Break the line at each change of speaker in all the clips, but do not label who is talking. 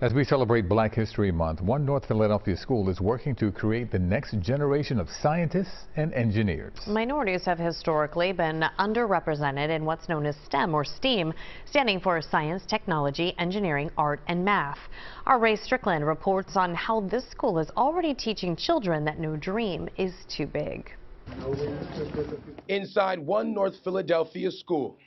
As we celebrate Black History Month, one North Philadelphia school is working to create the next generation of scientists and engineers.
Minorities have historically been underrepresented in what's known as STEM or STEAM, standing for science, technology, engineering, art, and math. Our Ray Strickland reports on how this school is already teaching children that no dream is too big.
Inside one North Philadelphia school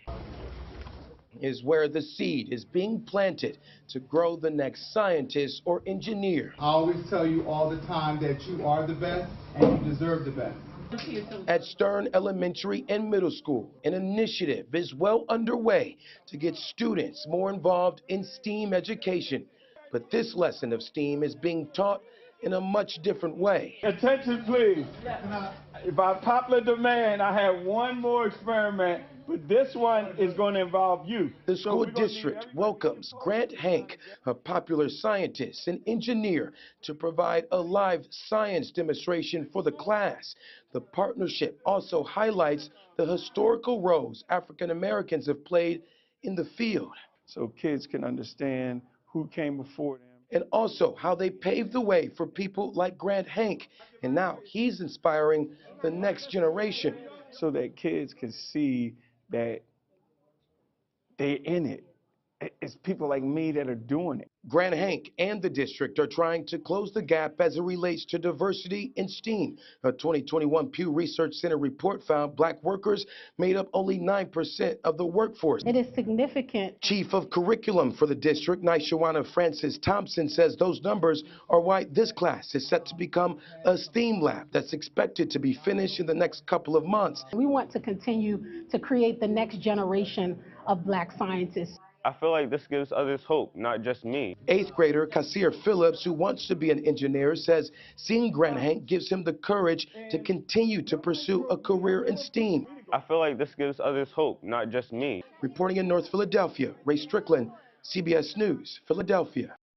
is where the seed is being planted to grow the next scientist or engineer.
I always tell you all the time that you are the best and you deserve the best.
At Stearne Elementary and Middle School, an initiative is well underway to get students more involved in STEAM education. But this lesson of STEAM is being taught in a much different way.
Attention, please. By popular demand, I have one more experiment, but this one is going to involve you.
The school district welcomes Grant Hank, a popular scientist and engineer, to provide a live science demonstration for the class. The partnership also highlights the historical roles African Americans have played in the field,
so kids can understand who came before them,
and also how they paved the way for people like Grant Hank. And now he's inspiring the next generation,
so that kids can see that they're in it. It's people like me that are doing it.
Grant Hank and the district are trying to close the gap as it relates to diversity in STEAM. A 2021 Pew Research Center report found black workers made up only 9% of the workforce.
It is significant.
Chief of Curriculum for the district, Nishawana Francis Thompson, says those numbers are why this class is set to become a STEAM lab that's expected to be finished in the next couple of months.
We want to continue to create the next generation of black scientists.
I feel like this gives others hope, not just me.
8th grader Kasir Phillips, who wants to be an engineer, says seeing Grant Hank gives him the courage to continue to pursue a career in STEAM.
I feel like this gives others hope, not just me.
Reporting in North Philadelphia, Ray Strickland, CBS News, Philadelphia.